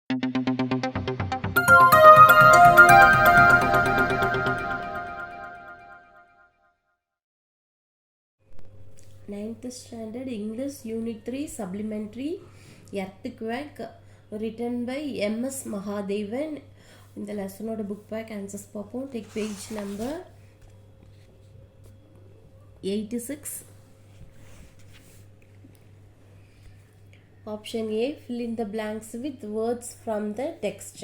Ninth standard English Unit 3 Supplementary Earthquake written by M.S. Mahadevan. இந்த லெசனோட book back answers பார்ப்போம். Take page number 86. Option A, fill in the blanks with words from the text.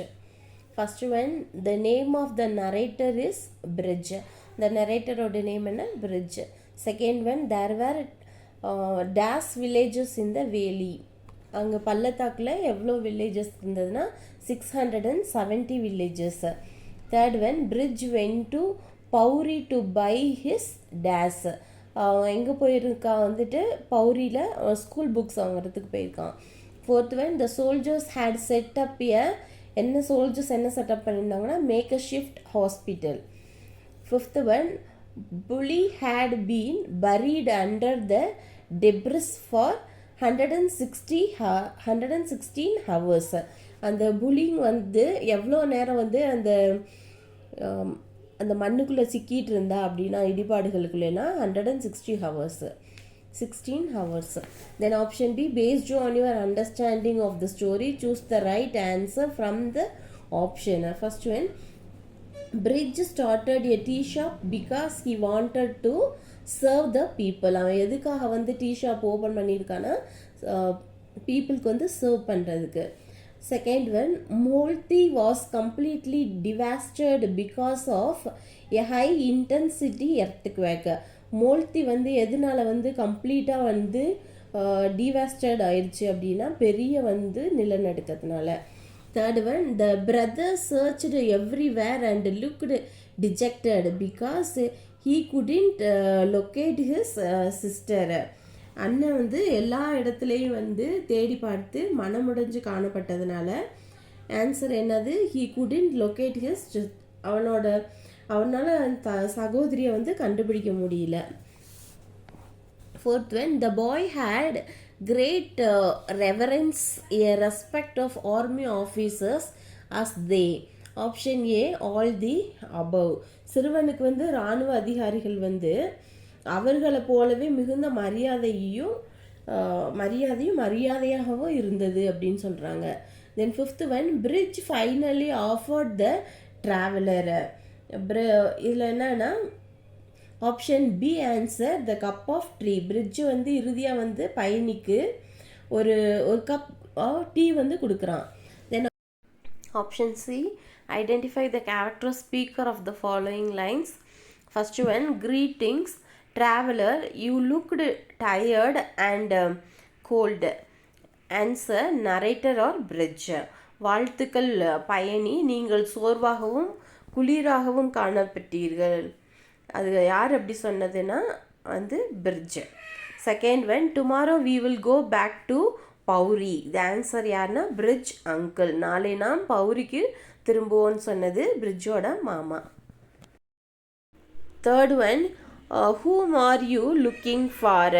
First one, the name of the narrator is Bridge. The narrator oda name enna Bridge. Second one, there were dash villages in the valley. அங்கே பள்ளத்தாக்கில் எவ்வளோ villages இருந்ததுன்னா 670 villages. Third one, Bridge went to Pauri to buy his dash. எங்கே போயிருக்கான் வந்துட்டு பௌரியில் school books வாங்குறதுக்கு போயிருக்கான். Fourth one, the soldiers had set up என்ன சோல்ஜர்ஸ் என்ன செட்டப் பண்ணியிருந்தாங்கன்னா make a shift hospital. Fifth one, Puli had been buried under the debris for 116 hours. அந்த புலிங் வந்து எவ்வளோ நேரம் வந்து அந்த மண்ணுக்குள்ளே சிக்கிட்டு இருந்தா அப்படின்னா இடிபாடுகளுக்குள்ளேனா 160 hours. 16 hours. Then option B, based on your understanding of the story, choose the right answer from the option. First one, Bridge started a tea shop because he wanted to serve the people. அவன் எதுக்காக வந்து tea shop open பண்ணியிருக்கான்னா பீப்புளுக்கு வந்து serve பண்ணுறதுக்கு. Second one, Molthe was completely devastated because of a high intensity earthquake. மோல்த்தி வந்து எதனால வந்து கம்ப்ளீட்டாக வந்து டிவாஸ்டட் ஆயிடுச்சு அப்படின்னா பெரிய வந்து நிலநடுக்கத்தினால. Third one, the brother searched everywhere and looked dejected because he couldn't locate his sister. அண்ணன் வந்து எல்லா இடத்துலையும் வந்து தேடி பார்த்து மனமுடைஞ்சு காணப்பட்டதுனால ஆன்சர் என்னது, ஹீ குடின்ட் லொக்கேட் ஹிஸ், அவனால் சகோதரியை வந்து கண்டுபிடிக்க முடியல. Fourth one, the boy had great reverence a respect of army officers as they. Option A, all the above. சிறுவனுக்கு வந்து இராணுவ அதிகாரிகள் வந்து அவர்களை போலவே மிகுந்த மரியாதையாகவும் இருந்தது அப்படின்னு சொல்கிறாங்க. Then fifth one, Brij finally offered the traveller. இதில் என்னன்னா option B answer, the cup of tea. Brij வந்து இறுதியாக வந்து பயணிக்கு ஒரு கப் டீ வந்து கொடுக்குறான். Then option C, identify the character speaker of the following lines. First one, greetings traveler, you looked tired and cold. Answer, narrator or bridge. வாழ்த்துக்கள் பயணி, நீங்கள் சோர்வாகவும் குளிராகவும் காணப்பட்டீர்கள். அது யார் அப்படி சொன்னதுன்னா வந்து Brij. Second one, tomorrow we will go back to Pauri. The answer யாருன்னா Brij uncle. நாளை நாம் பௌரிக்கு திரும்புவோன்னு சொன்னது பிரிட்ஜோட மாமா. Third one, whom are you looking for?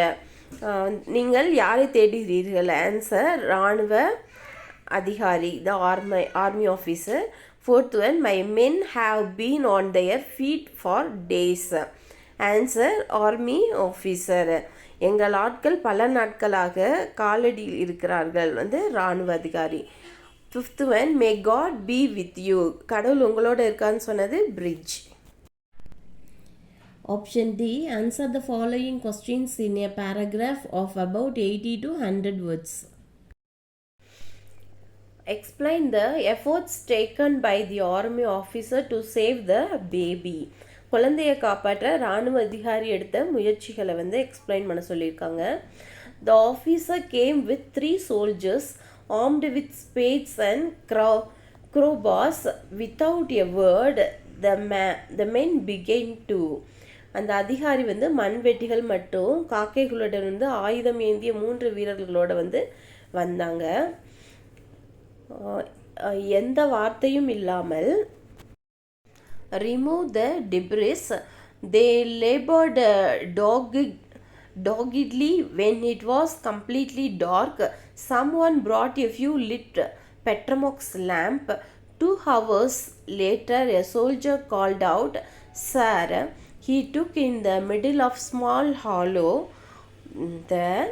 நீங்கள் யாரை தேடுகிறீர்கள்? ஆன்சர், இராணுவ அதிகாரி, the army officer. Fourth one, my men have been on their feet for days. Answer, army officer. எங்கள் ஆட்கள் பல நாட்களாக காலடியில் இருக்கிறார்கள், வந்து இராணுவ அதிகாரி. Fifth one, may God be with you. கடவுள் உங்களோட இருக்கான்னு சொன்னது Bridge. Option D, answer the following questions in a paragraph of about 80 to 100 words. Explain the efforts taken by the army officer to save the baby. குழந்தையை காப்பாற்ற இராணுவ அதிகாரி எடுத்த முயற்சிகளை வந்து எக்ஸ்பிளைன் பண்ண சொல்லியிருக்காங்க. The officer came with 3 soldiers armed with spades and crowbars. Without a word, the men began to. அந்த அதிகாரி வந்து மண்வெட்டிகள் மற்றும் காக்கைகளுடன் வந்து ஆயுதம் ஏந்திய 3 வீரர்களோட வந்து வந்தாங்க. எந்த வார்த்தையும் இல்லாமல் remove the debris. They laboured doggedly when it was completely dark. Someone brought a few lit Petromok's lamp. 2 hours later, a soldier called out, "Sir." He took in the middle of small hollow. There,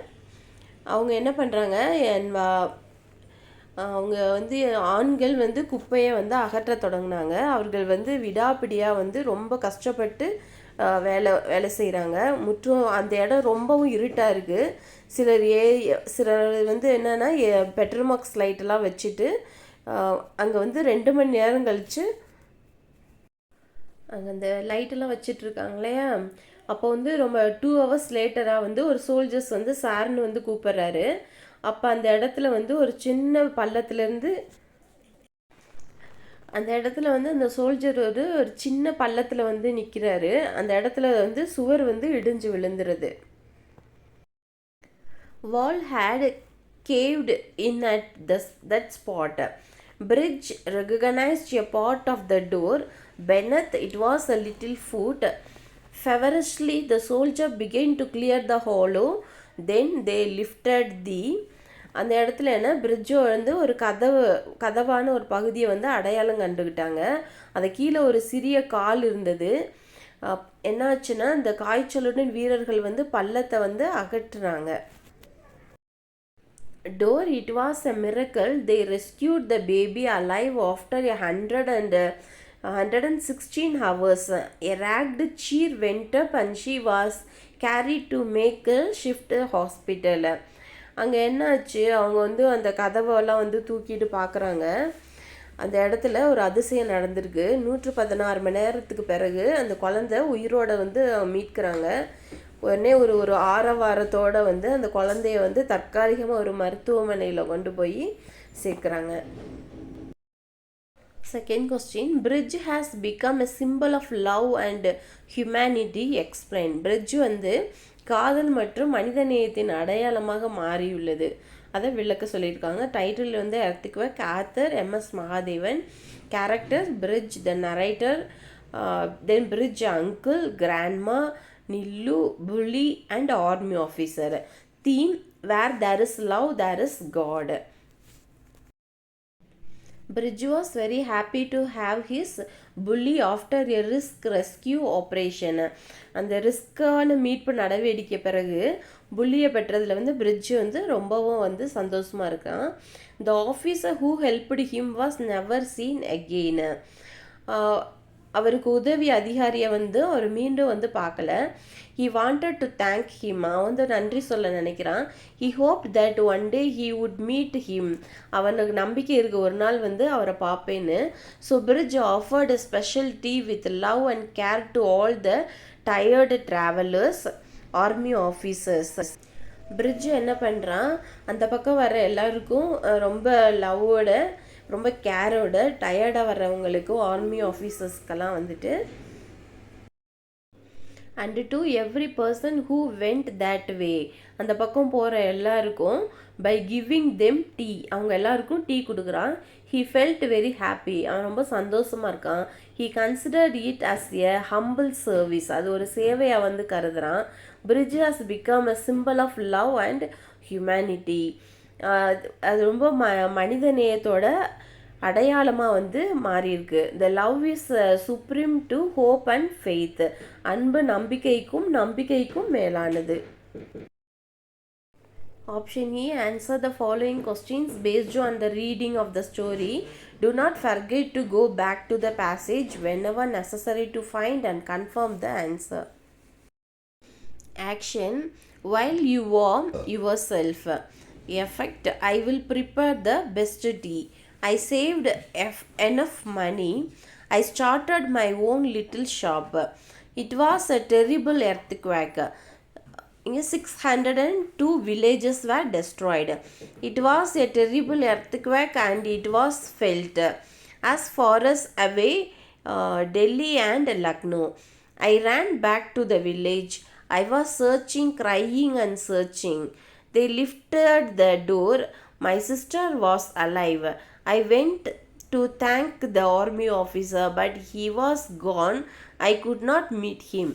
அவங்க என்ன பண்ணுறாங்க, அவங்க வந்து ஆண்கள் வந்து குப்பையை வந்து அகற்ற தொடங்கினாங்க. அவர்கள் வந்து விடாப்பிடியாக வந்து ரொம்ப கஷ்டப்பட்டு வேலை செய்கிறாங்க. முற்றும் அந்த இடம் ரொம்பவும் இருட்டாக இருக்குது. சிலர் வந்து என்னென்னா பெட்ரோமாக்ஸ் லைட்டெல்லாம் வச்சுட்டு அங்கே வந்து 2 மணி நேரம் கழித்து அங்கே அந்த லைட்டெல்லாம் வச்சிட்ருக்காங்க இல்லையா, அப்போ வந்து ரொம்ப 2 hours லேட்டராக வந்து ஒரு சோல்ஜர்ஸ் வந்து சார்னு வந்து கூப்பிட்றாரு. அப்போ அந்த இடத்துல வந்து ஒரு சின்ன பள்ளத்துலேருந்து அந்த இடத்துல வந்து அந்த சோல்ஜர் வந்து ஒரு சின்ன பள்ளத்தில் வந்து நிற்கிறாரு. அந்த இடத்துல வந்து சுவர் வந்து இடிஞ்சு விழுந்துருது. Wall had caved in at that spot. Bridge recognized a part of the door. Beneath it was a little foot. Feverishly the soldier began to clear the hollow. Then they lifted the அந்த இடத்துல என்ன பிரிட்ஜோ வந்து ஒரு கதவான ஒரு பகுதியை வந்து அடையாளம் கண்டுக்கிட்டாங்க. அது கீழே ஒரு சிறிய கால் இருந்தது. என்னாச்சுன்னா இந்த காய்ச்சலுடன் வீரர்கள் வந்து பள்ளத்தை வந்து அகற்றுறாங்க. Door, it was a miracle. They rescued the baby alive after 116 hours. A ragged cheer went up and she was carried to Maple Shift Hospital. அங்கே என்னாச்சு, அவங்க வந்து அந்த கதவெல்லாம் வந்து தூக்கிட்டு பார்க்குறாங்க. அந்த இடத்துல ஒரு அதிசயம் நடந்திருக்கு. 116 மணி நேரத்துக்கு பிறகு அந்த குழந்தை உயிரோட வந்து மீட்கிறாங்க. உடனே ஒரு ஆரவாரத்தோடு வந்து அந்த குழந்தைய வந்து தற்காலிகமாக ஒரு மருத்துவமனையில் கொண்டு போய் சேர்க்குறாங்க. Second question, bridge has become a symbol of love and humanity. Explain. Bridge வந்து காதல் மற்றும் மனிதநேயத்தின் அடையாளமாக மாறியுள்ளது. அதை விளக்க சொல்லியிருக்காங்க. டைட்டில் வந்து earthquake, author MS Mahadevan, character Bridge the narrator, then Bridge uncle, grandma, Nillu, Puli and army officer. Theme, where there is love there is God. Bridge was very happy to have his bully after a risk rescue operation. அந்த ரிஸ்கான மீட்பு நடவடிக்கை பிறகு புள்ளியை பெற்றதில் வந்து bridge வந்து ரொம்பவும் வந்து சந்தோஷமாக இருக்கான். The officer who helped him was never seen again. அவருக்கு உதவி அதிகாரியை வந்து அவர் மீண்டும் வந்து பார்க்கல. He wanted to thank him. அவன் வந்து நன்றி சொல்ல நினைக்கிறான். He hoped that one day he would meet him. அவனுக்கு நம்பிக்கை இருக்கு ஒரு நாள் வந்து அவரை பார்ப்பேன்னு. So Bridge offered a special tea with love and care to all the tired travelers, army officers. Bridge என்ன பண்ணுறான், அந்த பக்கம் வர எல்லாருக்கும் ரொம்ப லவ்வோட ரொம்ப கேரோட டயர்டாக வர்றவங்களுக்கும் ஆர்மி ஆஃபீஸர்ஸ்க்கெல்லாம் வந்துட்டு and to every person who went that way, அந்த பக்கம் போகிற எல்லாருக்கும் பை கிவிங் தெம் டீ, அவங்க எல்லாருக்கும் டீ கொடுக்குறான். ஹீ ஃபெல்ட் வெரி ஹாப்பி, அவன் ரொம்ப சந்தோஷமாக இருக்கான். He considered it as a humble service, அது ஒரு சேவையாக வந்து கருதுகிறான். Brij has become a symbol of love and humanity, அது ரொம்ப மனித நேயத்தோட அடையாளமாக வந்து மாறியிருக்கு. The love is supreme to hope and faith, அன்பு நம்பிக்கைக்கும் மேலானது. Option E, answer the following questions based on the reading of the story. Do not forget to go back to the passage whenever necessary to find and confirm the answer. Action, while you warm yourself. Effect, I will prepare the best tea. I saved enough money. I started my own little shop. It was a terrible earthquake. 602 villages were destroyed. It was a terrible earthquake and it was felt as far as away Delhi and Lucknow. I ran back to the village. I was searching, crying and searching. They lifted the door. My sister was alive. I went to thank the army officer, but he was gone. I could not meet him.